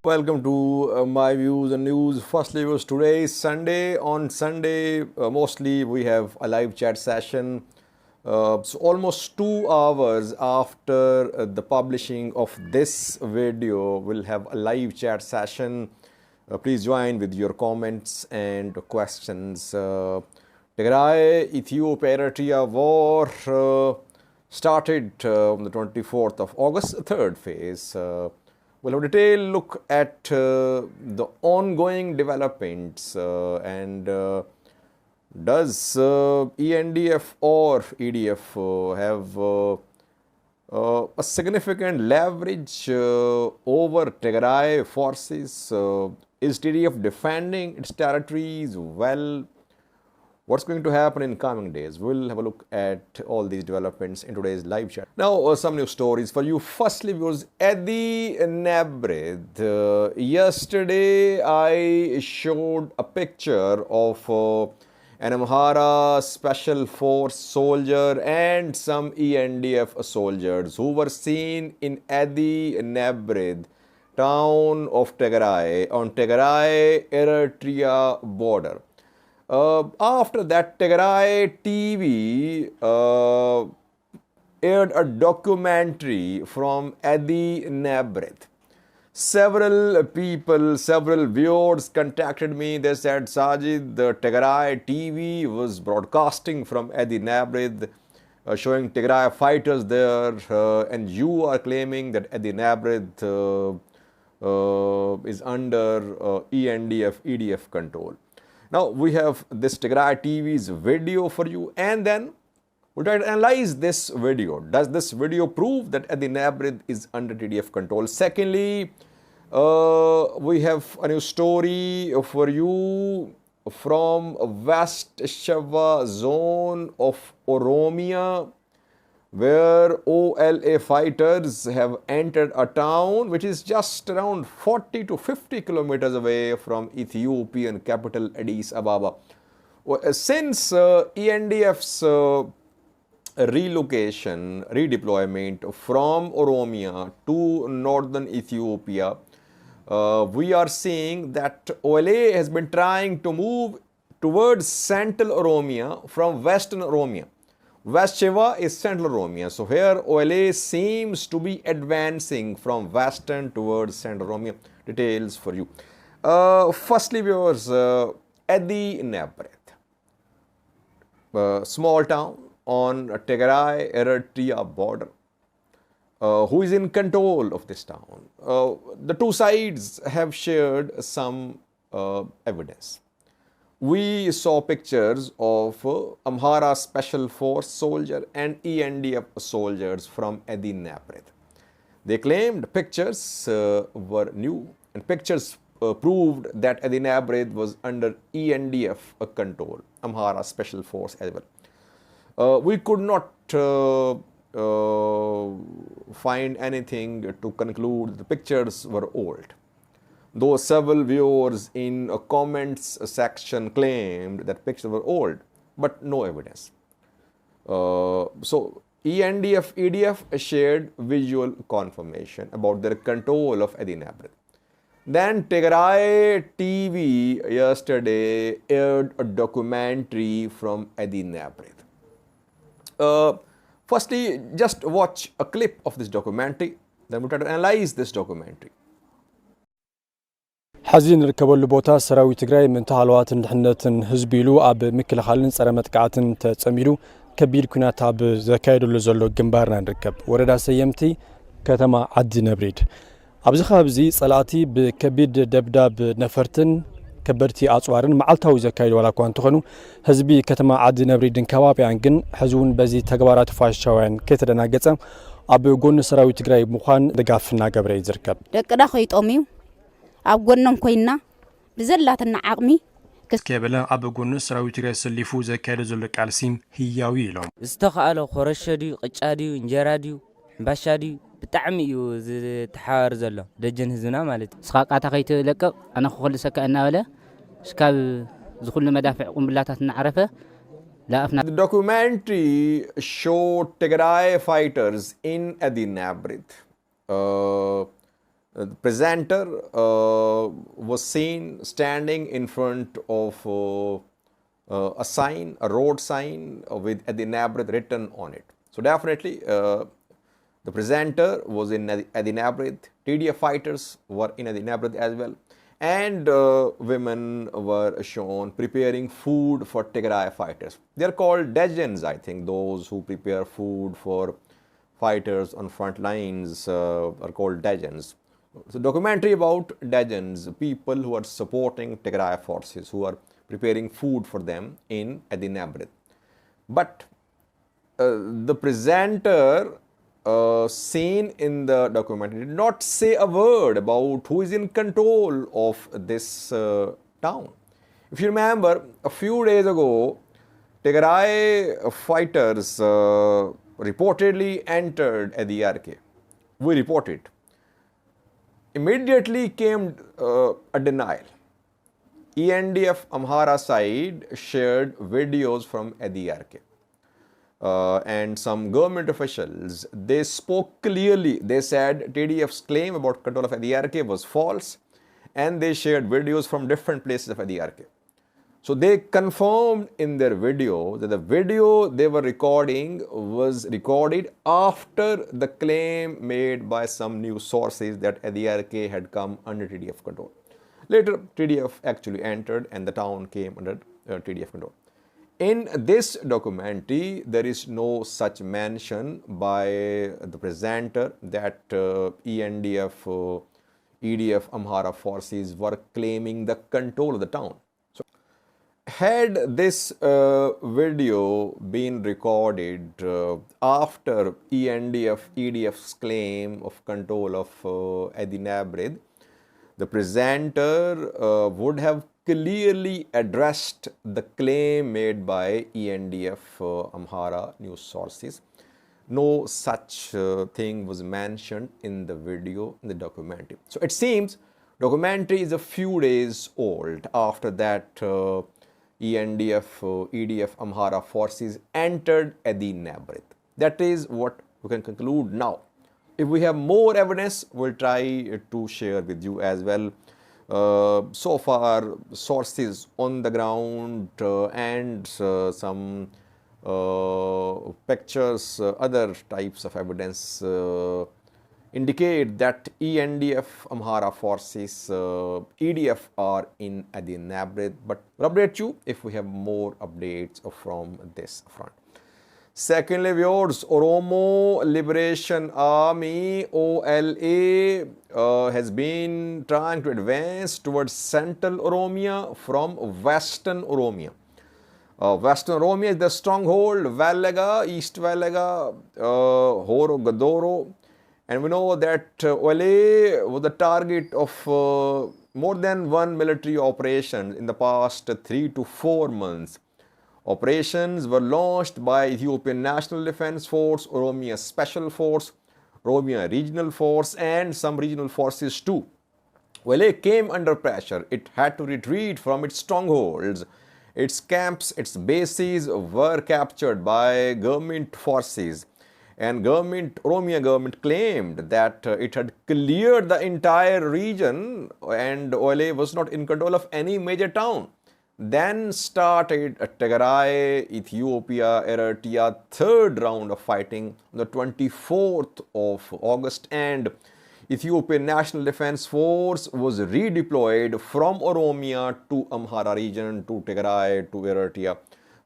Welcome to my views and news. Firstly, was today is Sunday. On Sunday, mostly we have a live chat session. So almost 2 hours after the publishing of this video, we'll have a live chat session. Please join with your comments and questions. Tigray, Ethiopia, Eritrea war started on the 24th of August, third phase. We'll have a detailed look at the ongoing developments and does ENDF or EDF have a significant leverage over Tigray forces? Is TDF defending its territories well? What's going to happen in coming days? We'll have a look at all these developments in today's live chat. Now, some news stories for you. Firstly, viewers, Adi Nebrid. Yesterday, I showed a picture of an Amhara Special Force soldier and some ENDF soldiers who were seen in Adi Nebrid, town of Tigray, on Tigray-Eritrea border. After that, Tigray TV aired a documentary from Adi Nebrid. Several people, several viewers contacted me. They said, Sajid, the Tigray TV was broadcasting from Adi Nebrid, showing Tigray fighters there, and you are claiming that Adi Nebrid is under ENDF, EDF control. Now, we have this Tigray TV's video for you, and then we'll try to analyze this video. Does this video prove that Adi Nebrid is under TDF control? Secondly, we have a new story for you from West Shava zone of Oromo, where OLA fighters have entered a town which is just around 40 to 50 kilometers away from Ethiopian capital Addis Ababa. Since ENDF's relocation, redeployment from Oromo to northern Ethiopia, we are seeing that OLA has been trying to move towards central Oromo from western Oromo. West Shiva is central Oromo. So here OLA seems to be advancing from western towards central Oromo. Details for you. Firstly, viewers, Adi Nebrid, small town on Tigray-Eritrea border. Who is in control of this town? The two sides have shared some evidence. We saw pictures of Amhara Special Force soldier and ENDF soldiers from Adi Nebrid. They claimed pictures were new, and pictures proved that Adi Nebrid was under ENDF control, Amhara Special Force as well. We could not find anything to conclude the pictures were old, though several viewers in a comments section claimed that pictures were old, but no evidence. So ENDF, EDF shared visual confirmation about their control of Adi Nebrid. Then Tigray TV yesterday aired a documentary from Adi Nebrid. Firstly, just watch a clip of this documentary, then we'll try to analyze this documentary. حزين ركبوا بوتا سراوي تجري من تحالوات الحنة هزبيلو أب مكل خالن سرمت قاعتن تسميلو كبير كنا تاب زكايد اللي زلوا جنبارنا نركب وردا سيمتي كتما عدي نبريد أبزخ أبزي صلاتي بكبير دبداب نفرتن كبرتي أصوارن معلتاو زكايد ولا كوانتخنو هزبي كتما عدي نبريد كوابي عنجن حزون بزي تجبارات فاششوان كترنا جسم أب يقول سراوي تجري مخان دقافنا جبري زركب. دكدا خيط أميو. أبغونم كوينا بزلاتنا عقمي كابلا أبغون سراوي تجري سلفو زكايد زلك علسيم هياوي لهم. استخالو خرشدي قشادي انجرادي باشادي بتعميو تحار زلو دجن هزنا مالت سقاقاتا خيت لك أنا خل سكأنا ولا شكال زخل مدافع قنبلاتات نعرفه لا أفنا. The documentary showed Tigray fighters in Adi Nebrid. The presenter was seen standing in front of a sign, a road sign with Adi Nebrid written on it. So definitely the presenter was in Adi Nebrid, TDF fighters were in Adi Nebrid as well, and women were shown preparing food for Tigray fighters. They are called dejans, I think. Those who prepare food for fighters on front lines are called dejans. So documentary about dejans, people who are supporting Tigray forces, who are preparing food for them in Adi Nebrid. But the presenter seen in the documentary did not say a word about who is in control of this town. If you remember, a few days ago, Tigray fighters reportedly entered Adyarke. We reported. Immediately came a denial. ENDF Amhara side shared videos from Adyarke. And some government officials, they spoke clearly. They said TDF's claim about control of Adyarke was false, and they shared videos from different places of Adyarke. So they confirmed in their video that the video they were recording was recorded after the claim made by some news sources that Adyarke had come under TDF control. Later, TDF actually entered and the town came under TDF control. In this documentary, there is no such mention by the presenter that ENDF, EDF, Amhara forces were claiming the control of the town. So, had this video been recorded after ENDF, EDF's claim of control of Adi Nebrid, the presenter would have clearly addressed the claim made by ENDF Amhara news sources. No such thing was mentioned in the video, in the documentary. So it seems documentary is a few days old. After that, ENDF, EDF Amhara forces entered Adi Nebrid. That is what we can conclude now. If we have more evidence, we'll try to share with you as well. So far, sources on the ground and some pictures, other types of evidence indicate that ENDF Amhara forces, EDF are in Adi Nebrid. But we'll update you if we have more updates from this front. Secondly, viewers, Oromo Liberation Army OLA has been trying to advance towards central Oromia from western Oromia. Western Oromia is the stronghold, Valaga, East Valaga, Horo Gadoro, and we know that OLA was the target of more than one military operation in the past 3 to 4 months. Operations were launched by Ethiopian National Defense Force, Oromia Special Force, Oromia Regional Force, and some regional forces too. OLA came under pressure. It had to retreat from its strongholds. Its camps, its bases were captured by government forces. And Oromia government claimed that it had cleared the entire region and OLA was not in control of any major town. Then started Tigray, Ethiopia, Eritrea, third round of fighting on the 24th of August, and Ethiopian National Defense Force was redeployed from Oromia to Amhara region, to Tigray, to Eritrea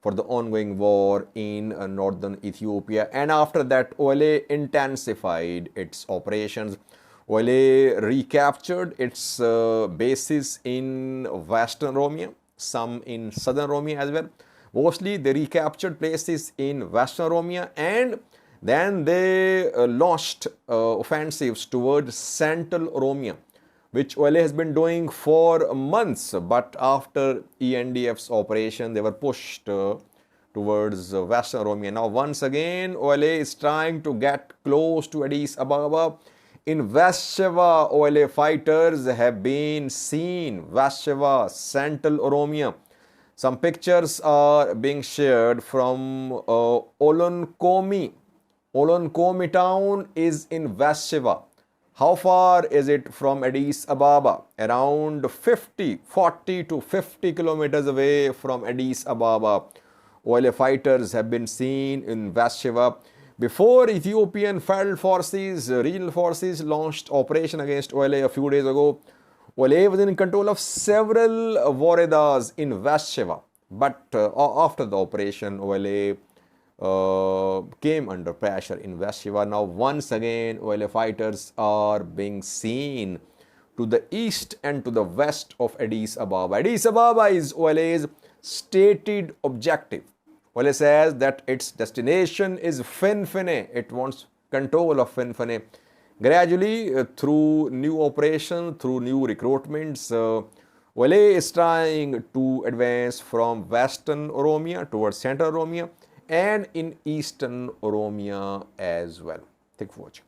for the ongoing war in northern Ethiopia. And after that, OLA intensified its operations. OLA recaptured its bases in western Oromia, some in southern Oromia as well. Mostly they recaptured places in western Oromia, and then they launched offensives towards central Oromia, which OLA has been doing for months. But after ENDF's operation, they were pushed towards western Oromia. Now once again, OLA is trying to get close to Addis Ababa. In West Sheva, OLA fighters have been seen. West Sheva, central Oromia. Some pictures are being shared from Olonkomi. Olonkomi town is in West Sheva. How far is it from Addis Ababa? Around 40 to 50 kilometers away from Addis Ababa. OLA fighters have been seen in West Shiva. Before Ethiopian Federal Forces, regional forces launched operation against OLA a few days ago, OLA was in control of several Voredas in West Shiva. But after the operation, OLA came under pressure in West Shiva. Now once again OLA fighters are being seen to the east and to the west of Addis Ababa. Addis Ababa is OLA's stated objective. OLA says that its destination is Finfinne. It wants control of Finfinne. Gradually, through new operations, through new recruitments, OLA is trying to advance from western Oromia towards central Oromia and in eastern Oromia as well. Thank you for watching.